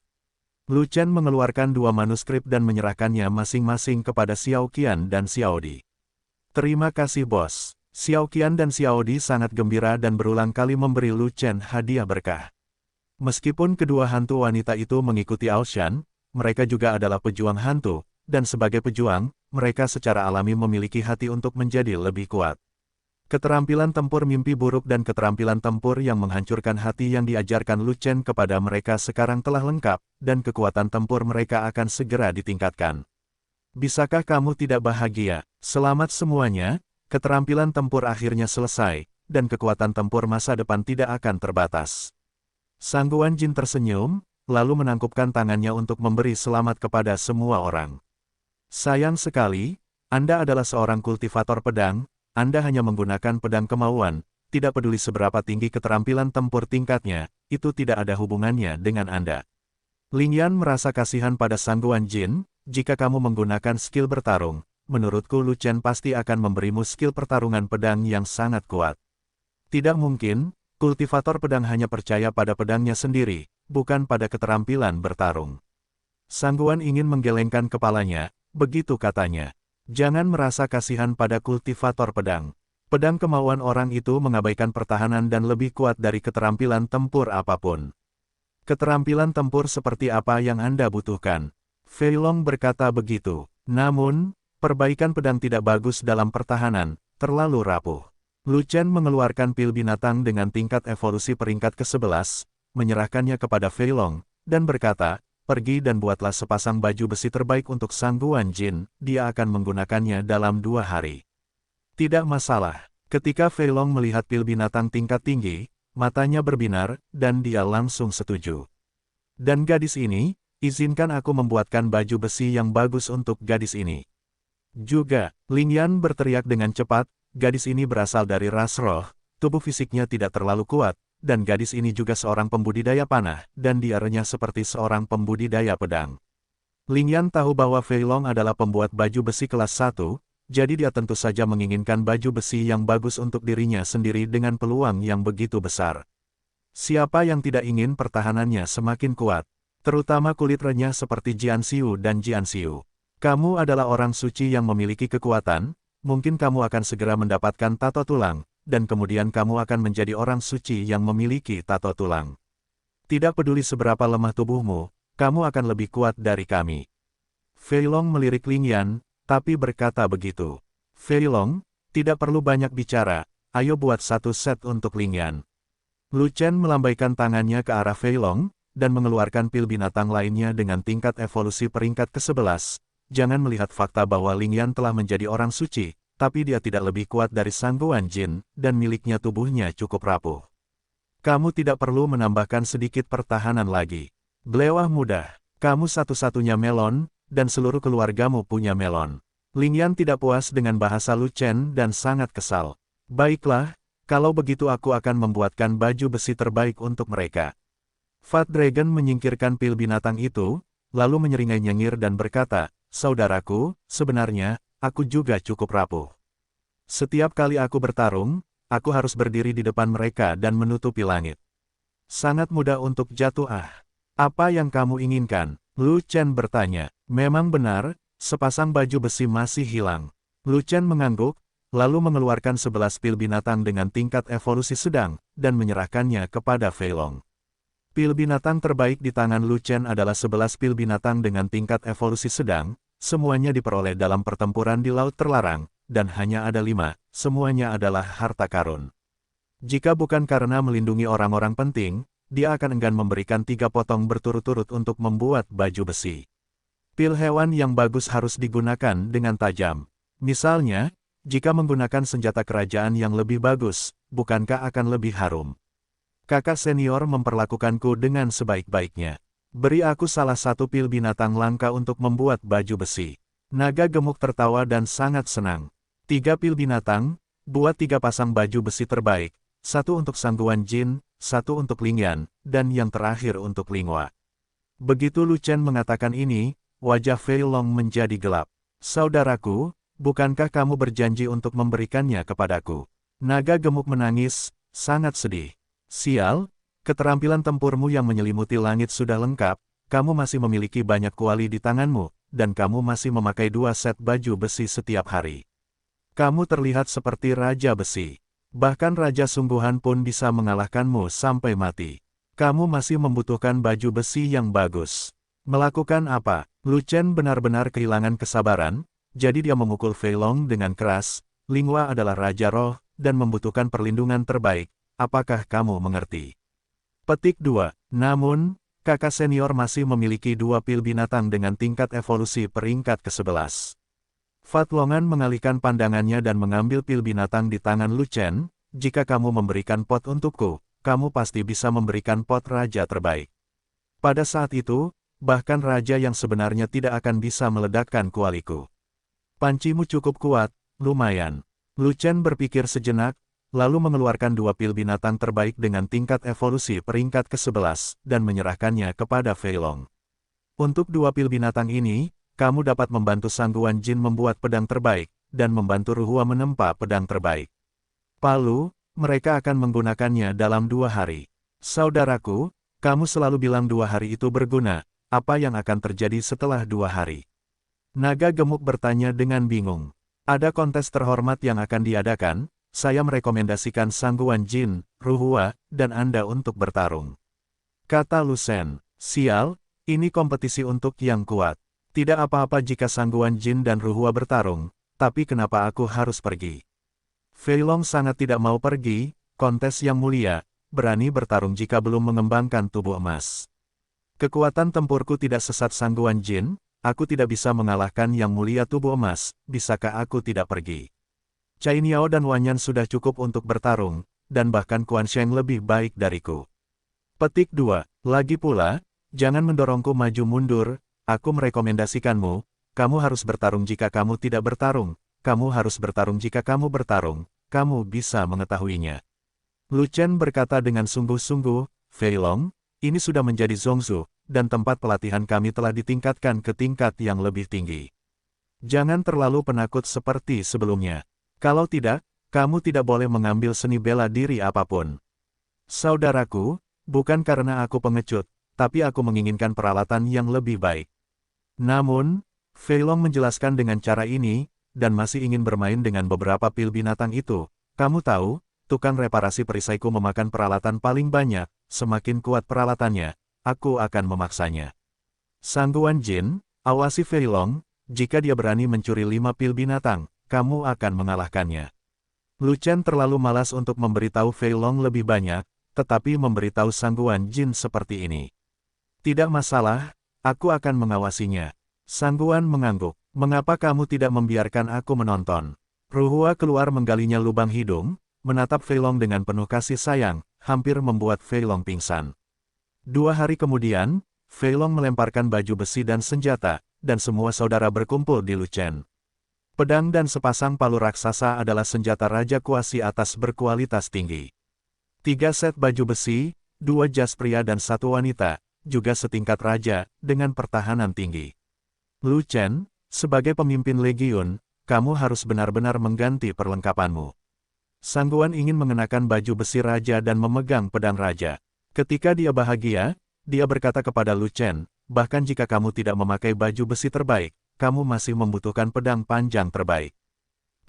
[SPEAKER 1] Lu Chen mengeluarkan dua manuskrip dan menyerahkannya masing-masing kepada Xiao Qian dan Xiao Di. Terima kasih bos. Xiao Qian dan Xiao Di sangat gembira dan berulang kali memberi Lu Chen hadiah berkah. Meskipun kedua hantu wanita itu mengikuti Aoshan, mereka juga adalah pejuang hantu, dan sebagai pejuang, mereka secara alami memiliki hati untuk menjadi lebih kuat. Keterampilan tempur mimpi buruk dan keterampilan tempur yang menghancurkan hati yang diajarkan Lu Chen kepada mereka sekarang telah lengkap, dan kekuatan tempur mereka akan segera ditingkatkan. Bisakah kamu tidak bahagia? Selamat semuanya, keterampilan tempur akhirnya selesai, dan kekuatan tempur masa depan tidak akan terbatas. Sangguan Jin tersenyum, lalu menangkupkan tangannya untuk memberi selamat kepada semua orang. Sayang sekali, Anda adalah seorang kultivator pedang, Anda hanya menggunakan pedang kemauan, tidak peduli seberapa tinggi keterampilan tempur tingkatnya, itu tidak ada hubungannya dengan Anda. Ling Yan merasa kasihan pada Sangguan Jin, jika kamu menggunakan skill bertarung, menurutku Lu Chen pasti akan memberimu skill pertarungan pedang yang sangat kuat. Tidak mungkin, kultivator pedang hanya percaya pada pedangnya sendiri, bukan pada keterampilan bertarung. Sangguan ingin menggelengkan kepalanya, begitu katanya. Jangan merasa kasihan pada kultivator pedang. Pedang kemauan orang itu mengabaikan pertahanan dan lebih kuat dari keterampilan tempur apapun. Keterampilan tempur seperti apa yang Anda butuhkan? Fei Long berkata begitu. Namun, perbaikan pedang tidak bagus dalam pertahanan, terlalu rapuh. Lu Chen mengeluarkan pil binatang dengan tingkat evolusi peringkat ke-11, menyerahkannya kepada Fei Long, dan berkata, pergi dan buatlah sepasang baju besi terbaik untuk Sangguan Jin, dia akan menggunakannya dalam 2 hari. Tidak masalah. Ketika Fei Long melihat pil binatang tingkat tinggi, matanya berbinar, dan dia langsung setuju. Dan gadis ini, izinkan aku membuatkan baju besi yang bagus untuk gadis ini. Juga, Ling Yan berteriak dengan cepat, gadis ini berasal dari ras roh, tubuh fisiknya tidak terlalu kuat, dan gadis ini juga seorang pembudidaya panah, dan dia renyah seperti seorang pembudidaya pedang. Ling Yan tahu bahwa Fei Long adalah pembuat baju besi kelas 1, jadi dia tentu saja menginginkan baju besi yang bagus untuk dirinya sendiri dengan peluang yang begitu besar. Siapa yang tidak ingin pertahanannya semakin kuat? Terutama kulit renyah seperti Jian Xiu dan Jian Xiu. Kamu adalah orang suci yang memiliki kekuatan, mungkin kamu akan segera mendapatkan tato tulang, dan kemudian kamu akan menjadi orang suci yang memiliki tato tulang. Tidak peduli seberapa lemah tubuhmu, kamu akan lebih kuat dari kami. Fei Long melirik Ling Yan, tapi berkata begitu. Fei Long, tidak perlu banyak bicara, ayo buat satu set untuk Ling Yan. Lu Chen melambaikan tangannya ke arah Fei Long, dan mengeluarkan pil binatang lainnya dengan tingkat evolusi peringkat ke-11. Jangan melihat fakta bahwa Ling Yan telah menjadi orang suci, tapi dia tidak lebih kuat dari Sangguan Jin, dan miliknya tubuhnya cukup rapuh. Kamu tidak perlu menambahkan sedikit pertahanan lagi. Belewah mudah, kamu satu-satunya melon, dan seluruh keluargamu punya melon. Ling Yan tidak puas dengan bahasa Lu Chen dan sangat kesal. Baiklah, kalau begitu aku akan membuatkan baju besi terbaik untuk mereka. Fat Dragon menyingkirkan pil binatang itu, lalu menyeringai nyengir dan berkata, saudaraku, sebenarnya, aku juga cukup rapuh. Setiap kali aku bertarung, aku harus berdiri di depan mereka dan menutupi langit. Sangat mudah untuk jatuh. Apa yang kamu inginkan? Lu Chen bertanya. Memang benar, sepasang baju besi masih hilang. Lu Chen mengangguk, lalu mengeluarkan 11 pil binatang dengan tingkat evolusi sedang, dan menyerahkannya kepada Fei Long. Pil binatang terbaik di tangan Lu Chen adalah 11 pil binatang dengan tingkat evolusi sedang, semuanya diperoleh dalam pertempuran di Laut Terlarang, dan hanya ada 5, semuanya adalah harta karun. Jika bukan karena melindungi orang-orang penting, dia akan enggan memberikan 3 potong berturut-turut untuk membuat baju besi. Pil hewan yang bagus harus digunakan dengan tajam. Misalnya, jika menggunakan senjata kerajaan yang lebih bagus, bukankah akan lebih harum? Kakak senior memperlakukanku dengan sebaik-baiknya. Beri aku salah satu pil binatang langka untuk membuat baju besi. Naga gemuk tertawa dan sangat senang. 3 pil binatang, buat 3 pasang baju besi terbaik, 1 untuk Sangguan Jin, 1 untuk Lingyan, dan yang terakhir untuk Linghua. Begitu Lu Chen mengatakan ini, wajah Fei Long menjadi gelap. Saudaraku, bukankah kamu berjanji untuk memberikannya kepadaku? Naga gemuk menangis, sangat sedih. Sial, keterampilan tempurmu yang menyelimuti langit sudah lengkap, kamu masih memiliki banyak kuali di tanganmu, dan kamu masih memakai 2 set baju besi setiap hari. Kamu terlihat seperti Raja Besi. Bahkan Raja Sungguhan pun bisa mengalahkanmu sampai mati. Kamu masih membutuhkan baju besi yang bagus. Melakukan apa? Lu Chen benar-benar kehilangan kesabaran, jadi dia memukul Fei Long dengan keras. Linghua adalah Raja Roh, dan membutuhkan perlindungan terbaik. Apakah kamu mengerti? Petik 2. Namun, kakak senior masih memiliki 2 pil binatang dengan tingkat evolusi peringkat ke-11. Fat Longan mengalihkan pandangannya dan mengambil pil binatang di tangan Lu Chen. Jika kamu memberikan pot untukku, kamu pasti bisa memberikan pot raja terbaik. Pada saat itu, bahkan raja yang sebenarnya tidak akan bisa meledakkan kualiku. Pancimu cukup kuat, lumayan. Lu Chen berpikir sejenak, lalu mengeluarkan 2 pil binatang terbaik dengan tingkat evolusi peringkat ke-11, dan menyerahkannya kepada Fei Long. Untuk 2 pil binatang ini, kamu dapat membantu Sangguan Jin membuat pedang terbaik, dan membantu Ruhua menempa pedang terbaik. Palu, mereka akan menggunakannya dalam 2 hari. Saudaraku, kamu selalu bilang 2 hari itu berguna, apa yang akan terjadi setelah 2 hari? Naga gemuk bertanya dengan bingung. Ada kontes terhormat yang akan diadakan, saya merekomendasikan Sangguan Jin, Ruhua, dan Anda untuk bertarung. Kata Lu Shen, sial, ini kompetisi untuk yang kuat. Tidak apa-apa jika Sangguan Jin dan Ruhua bertarung, tapi kenapa aku harus pergi? Fei Long sangat tidak mau pergi, kontes yang mulia, berani bertarung jika belum mengembangkan tubuh emas. Kekuatan tempurku tidak sesat Sangguan Jin, aku tidak bisa mengalahkan yang mulia tubuh emas, bisakah aku tidak pergi? Cai Niao dan Wanyan sudah cukup untuk bertarung, dan bahkan Quan Sheng lebih baik dariku. Petik 2. Lagi pula, jangan mendorongku maju mundur, aku merekomendasikanmu, kamu harus bertarung jika kamu tidak bertarung, kamu harus bertarung jika kamu bertarung, kamu bisa mengetahuinya. Lu Chen berkata dengan sungguh-sungguh, Fei Long, ini sudah menjadi Zongzu, dan tempat pelatihan kami telah ditingkatkan ke tingkat yang lebih tinggi. Jangan terlalu penakut seperti sebelumnya. Kalau tidak, kamu tidak boleh mengambil seni bela diri apapun. Saudaraku, bukan karena aku pengecut, tapi aku menginginkan peralatan yang lebih baik. Namun, Fei Long menjelaskan dengan cara ini, dan masih ingin bermain dengan beberapa pil binatang itu. Kamu tahu, tukang reparasi perisaiku memakan peralatan paling banyak, semakin kuat peralatannya, aku akan memaksanya. Sangguan Jin, awasi Fei Long, jika dia berani mencuri 5 pil binatang, kamu akan mengalahkannya. Lu Chen terlalu malas untuk memberitahu Fei Long lebih banyak, tetapi memberitahu Sangguan Jin seperti ini. Tidak masalah, aku akan mengawasinya. Sangguan mengangguk. Mengapa kamu tidak membiarkan aku menonton? Ruhua keluar menggalinya lubang hidung, menatap Fei Long dengan penuh kasih sayang, hampir membuat Fei Long pingsan. 2 hari kemudian, Fei Long melemparkan baju besi dan senjata, dan semua saudara berkumpul di Lu Chen. Pedang dan sepasang palu raksasa adalah senjata Raja Kuasi atas berkualitas tinggi. 3 set baju besi, 2 jas pria dan 1 wanita, juga setingkat raja, dengan pertahanan tinggi. Lu Chen, sebagai pemimpin legiun, kamu harus benar-benar mengganti perlengkapanmu. Sangguan ingin mengenakan baju besi raja dan memegang pedang raja. Ketika dia bahagia, dia berkata kepada Lu Chen, bahkan jika kamu tidak memakai baju besi terbaik, kamu masih membutuhkan pedang panjang terbaik.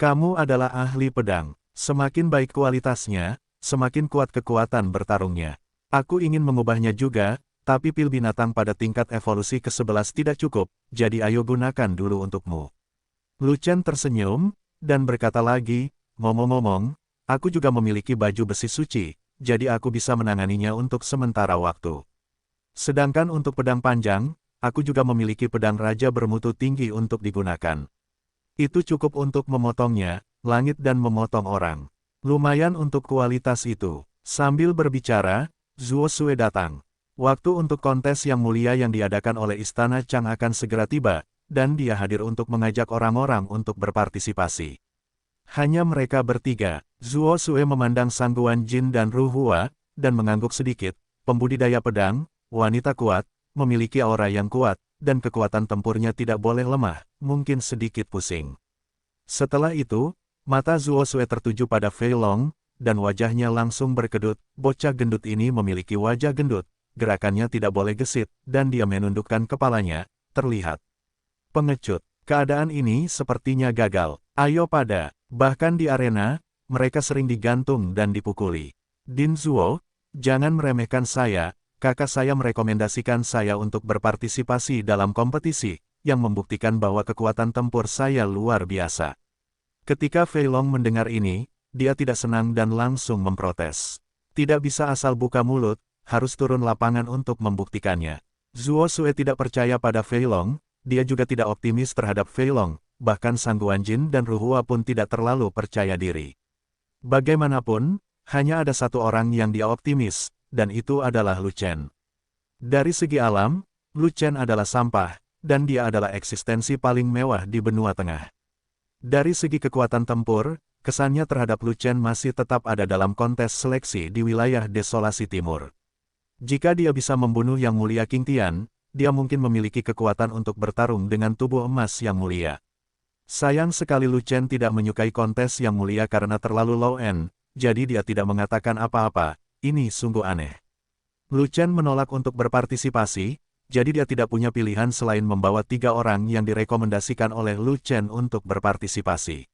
[SPEAKER 1] Kamu adalah ahli pedang, semakin baik kualitasnya, semakin kuat kekuatan bertarungnya. Aku ingin mengubahnya juga, tapi pil binatang pada tingkat evolusi ke-11 tidak cukup, jadi ayo gunakan dulu untukmu. Lu Chen tersenyum, dan berkata lagi, ngomong-ngomong, aku juga memiliki baju besi suci, jadi aku bisa menanganinya untuk sementara waktu. Sedangkan untuk pedang panjang, aku juga memiliki pedang raja bermutu tinggi untuk digunakan. Itu cukup untuk memotongnya, langit dan memotong orang. Lumayan untuk kualitas itu. Sambil berbicara, Zuo Sue datang. Waktu untuk kontes yang mulia yang diadakan oleh Istana Chang akan segera tiba, dan dia hadir untuk mengajak orang-orang untuk berpartisipasi. Hanya mereka bertiga. Zuo Sue memandang Sangguan Jin dan Ru Hua, dan mengangguk sedikit. Pembudidaya pedang, wanita kuat, memiliki aura yang kuat, dan kekuatan tempurnya tidak boleh lemah, mungkin sedikit pusing. Setelah itu, mata Zuo Sue tertuju pada Fei Long, dan wajahnya langsung berkedut. Bocah gendut ini memiliki wajah gendut, gerakannya tidak boleh gesit, dan dia menundukkan kepalanya, terlihat pengecut. Keadaan ini sepertinya gagal. Ayo pada. Bahkan di arena, mereka sering digantung dan dipukuli. Din Zuo, jangan meremehkan saya, kakak saya merekomendasikan saya untuk berpartisipasi dalam kompetisi, yang membuktikan bahwa kekuatan tempur saya luar biasa. Ketika Fei Long mendengar ini, dia tidak senang dan langsung memprotes. Tidak bisa asal buka mulut, harus turun lapangan untuk membuktikannya. Zuo Sue tidak percaya pada Fei Long, dia juga tidak optimis terhadap Fei Long, bahkan Sangguan Jin dan Ru Hua pun tidak terlalu percaya diri. Bagaimanapun, hanya ada satu orang yang dia optimis, dan itu adalah Lu Chen. Dari segi alam, Lu Chen adalah sampah, dan dia adalah eksistensi paling mewah di benua tengah. Dari segi kekuatan tempur, kesannya terhadap Lu Chen masih tetap ada dalam kontes seleksi di wilayah Desolasi Timur. Jika dia bisa membunuh Yang Mulia King Tian, dia mungkin memiliki kekuatan untuk bertarung dengan tubuh emas Yang Mulia. Sayang sekali Lu Chen tidak menyukai kontes Yang Mulia karena terlalu low-end, jadi dia tidak mengatakan apa-apa. Ini sungguh aneh. Lu Chen menolak untuk berpartisipasi, jadi dia tidak punya pilihan selain membawa 3 orang yang direkomendasikan oleh Lu Chen untuk berpartisipasi.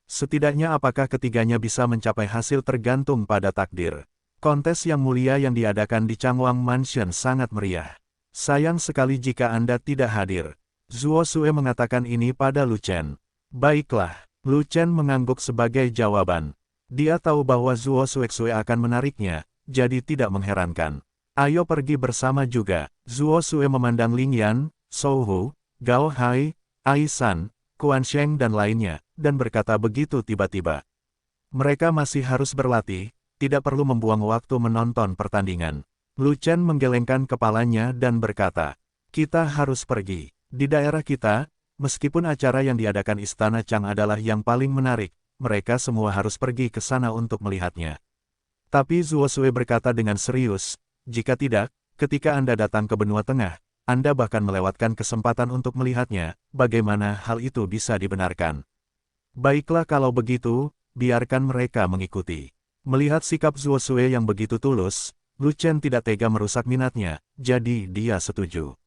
[SPEAKER 1] Setidaknya apakah ketiganya bisa mencapai hasil tergantung pada takdir. Kontes Yang Mulia yang diadakan di Changwang Mansion sangat meriah. Sayang sekali jika Anda tidak hadir. Zuo Sue mengatakan ini pada Lu Chen. Baiklah, Lu Chen mengangguk sebagai jawaban. Dia tahu bahwa Zuo Sue akan menariknya, jadi tidak mengherankan. Ayo pergi bersama juga. Zuo Sue memandang Ling Yan, Shou Hu, Gao Hai, Ai San, Quan Sheng dan lainnya, dan berkata begitu tiba-tiba. Mereka masih harus berlatih, tidak perlu membuang waktu menonton pertandingan. Lu Chen menggelengkan kepalanya dan berkata, kita harus pergi. Di daerah kita, meskipun acara yang diadakan Istana Chang adalah yang paling menarik, mereka semua harus pergi ke sana untuk melihatnya. Tapi Zuo Sue berkata dengan serius, jika tidak, ketika Anda datang ke benua tengah, Anda bahkan melewatkan kesempatan untuk melihatnya, bagaimana hal itu bisa dibenarkan. Baiklah kalau begitu, biarkan mereka mengikuti. Melihat sikap Zuo Sue yang begitu tulus, Lu Chen tidak tega merusak minatnya, jadi dia setuju.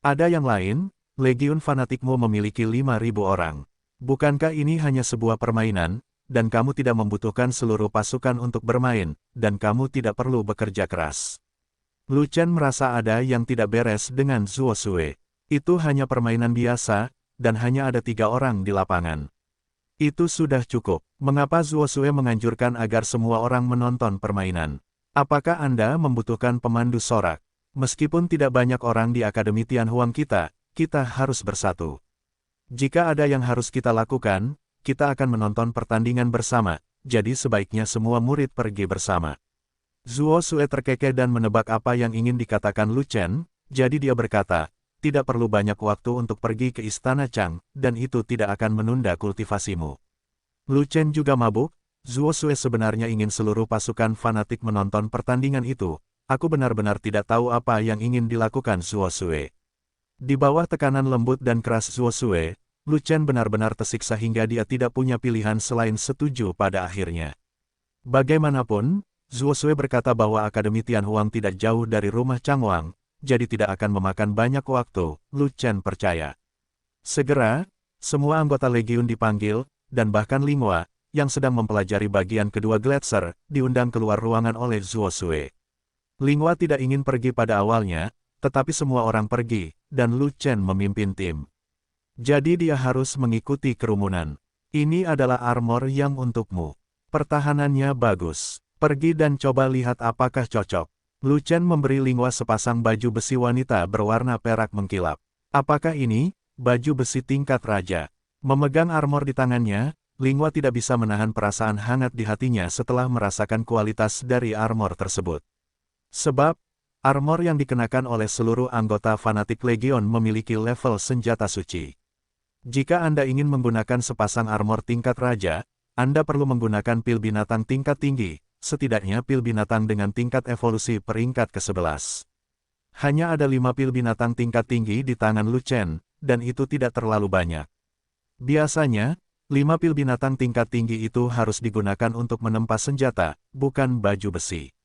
[SPEAKER 1] Ada yang lain, Legiun Fanatikmu memiliki 5.000 orang. Bukankah ini hanya sebuah permainan, dan kamu tidak membutuhkan seluruh pasukan untuk bermain, dan kamu tidak perlu bekerja keras. Lu Chen merasa ada yang tidak beres dengan Zuo Sue. Itu hanya permainan biasa, dan hanya ada 3 orang di lapangan. Itu sudah cukup. Mengapa Zuo Sue menganjurkan agar semua orang menonton permainan? Apakah Anda membutuhkan pemandu sorak? Meskipun tidak banyak orang di Akademi Tianhuang kita harus bersatu. Jika ada yang harus kita lakukan, kita akan menonton pertandingan bersama, jadi sebaiknya semua murid pergi bersama. Zuo Sue terkekeh dan menebak apa yang ingin dikatakan Lu Chen, jadi dia berkata, tidak perlu banyak waktu untuk pergi ke Istana Chang, dan itu tidak akan menunda kultivasimu. Lu Chen juga mabuk. Zuo Sue sebenarnya ingin seluruh pasukan fanatik menonton pertandingan itu. Aku benar-benar tidak tahu apa yang ingin dilakukan Zuo Sue. Di bawah tekanan lembut dan keras Zuo Sue, Lu Chen benar-benar tersiksa hingga dia tidak punya pilihan selain setuju pada akhirnya. Bagaimanapun, Zuo Sue berkata bahwa Akademi Tianhuang tidak jauh dari rumah Changwang, jadi tidak akan memakan banyak waktu. Lu Chen percaya. Segera, semua anggota Legiun dipanggil, dan bahkan Linghua, yang sedang mempelajari bagian kedua Gletser, diundang keluar ruangan oleh Zuo Sue. Linghua tidak ingin pergi pada awalnya, tetapi semua orang pergi, dan Lu Chen memimpin tim. Jadi dia harus mengikuti kerumunan. Ini adalah armor yang untukmu. Pertahanannya bagus. Pergi dan coba lihat apakah cocok. Lu Chen memberi Linghua sepasang baju besi wanita berwarna perak mengkilap. Apakah ini baju besi tingkat raja? Memegang armor di tangannya, Linghua tidak bisa menahan perasaan hangat di hatinya setelah merasakan kualitas dari armor tersebut. Sebab, armor yang dikenakan oleh seluruh anggota fanatik Legion memiliki level senjata suci. Jika Anda ingin menggunakan sepasang armor tingkat raja, Anda perlu menggunakan pil binatang tingkat tinggi, setidaknya pil binatang dengan tingkat evolusi peringkat ke-11. Hanya ada 5 pil binatang tingkat tinggi di tangan Lu Chen, dan itu tidak terlalu banyak. Biasanya, 5 pil binatang tingkat tinggi itu harus digunakan untuk menempa senjata, bukan baju besi.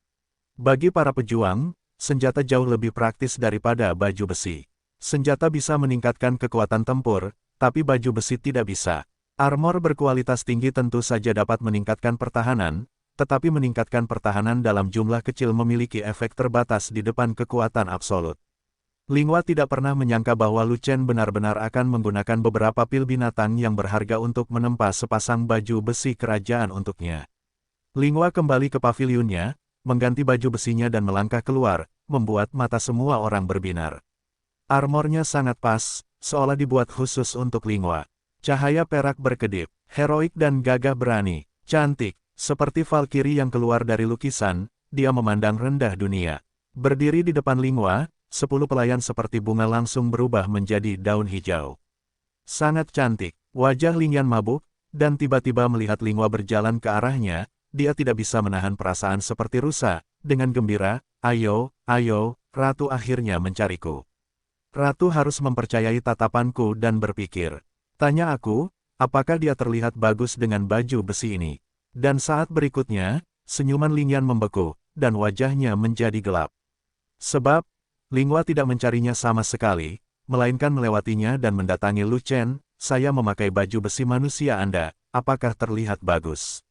[SPEAKER 1] Bagi para pejuang, senjata jauh lebih praktis daripada baju besi. Senjata bisa meningkatkan kekuatan tempur, tapi baju besi tidak bisa. Armor berkualitas tinggi tentu saja dapat meningkatkan pertahanan, tetapi meningkatkan pertahanan dalam jumlah kecil memiliki efek terbatas di depan kekuatan absolut. Linghua tidak pernah menyangka bahwa Lu Chen benar-benar akan menggunakan beberapa pil binatang yang berharga untuk menempa sepasang baju besi kerajaan untuknya. Linghua kembali ke pavilionnya, mengganti baju besinya dan melangkah keluar, membuat mata semua orang berbinar. Armornya sangat pas, seolah dibuat khusus untuk Linghua. Cahaya perak berkedip, heroik dan gagah berani, cantik, seperti Valkyrie yang keluar dari lukisan, dia memandang rendah dunia. Berdiri di depan Linghua, 10 pelayan seperti bunga langsung berubah menjadi daun hijau. Sangat cantik, wajah Lingyan mabuk, dan tiba-tiba melihat Linghua berjalan ke arahnya, dia tidak bisa menahan perasaan seperti rusa, dengan gembira, ayo, Ratu akhirnya mencariku. Ratu harus mempercayai tatapanku dan berpikir. Tanya aku, apakah dia terlihat bagus dengan baju besi ini? Dan saat berikutnya, senyuman Lingyan membeku, dan wajahnya menjadi gelap. Sebab, Linghua tidak mencarinya sama sekali, melainkan melewatinya dan mendatangi Lu Chen, saya memakai baju besi manusia Anda, apakah terlihat bagus?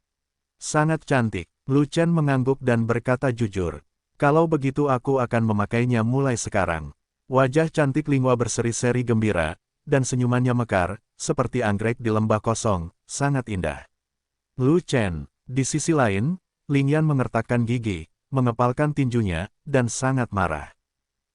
[SPEAKER 1] Sangat cantik, Lu Chen mengangguk dan berkata jujur. Kalau begitu aku akan memakainya mulai sekarang. Wajah cantik Linghua berseri-seri gembira, dan senyumannya mekar, seperti anggrek di lembah kosong, sangat indah. Lu Chen, di sisi lain, Lingyan mengertakkan gigi, mengepalkan tinjunya, dan sangat marah.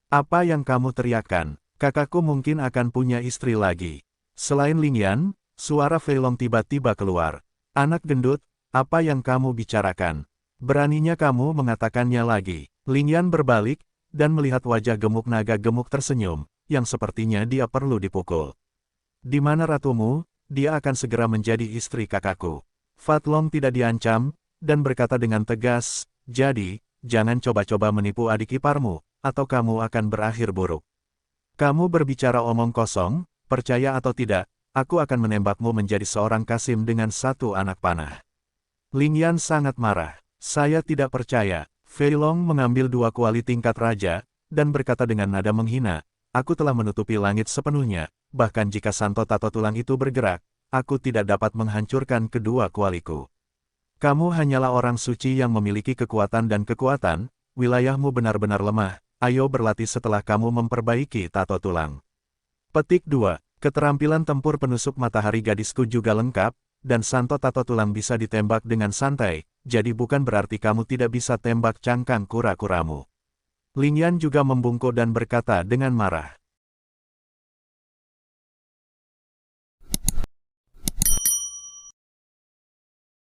[SPEAKER 1] Apa yang kamu teriakkan? Kakakku mungkin akan punya istri lagi. Selain Lingyan, suara Fei Long tiba-tiba keluar. Anak gendut, apa yang kamu bicarakan? Beraninya kamu mengatakannya lagi. Lingyan berbalik, dan melihat wajah gemuk naga gemuk tersenyum, yang sepertinya dia perlu dipukul. Di mana ratumu? Dia akan segera menjadi istri kakakku. Fat Long tidak diancam, dan berkata dengan tegas, jadi, jangan coba-coba menipu adik iparmu, atau kamu akan berakhir buruk. Kamu berbicara omong kosong, percaya atau tidak, aku akan menembakmu menjadi seorang kasim dengan satu anak panah. Lingyan sangat marah. Saya tidak percaya. Fei Long mengambil 2 kuali tingkat raja, dan berkata dengan nada menghina, aku telah menutupi langit sepenuhnya, bahkan jika santo tato tulang itu bergerak, aku tidak dapat menghancurkan kedua kualiku. Kamu hanyalah orang suci yang memiliki kekuatan dan kekuatan, wilayahmu benar-benar lemah, ayo berlatih setelah kamu memperbaiki tato tulang. Petik 2. Keterampilan tempur penusuk matahari gadisku juga lengkap, dan santo tato tulang bisa ditembak dengan santai, jadi bukan berarti kamu tidak bisa tembak cangkang kura-kuramu. Lingyan juga membungkuk dan berkata dengan marah.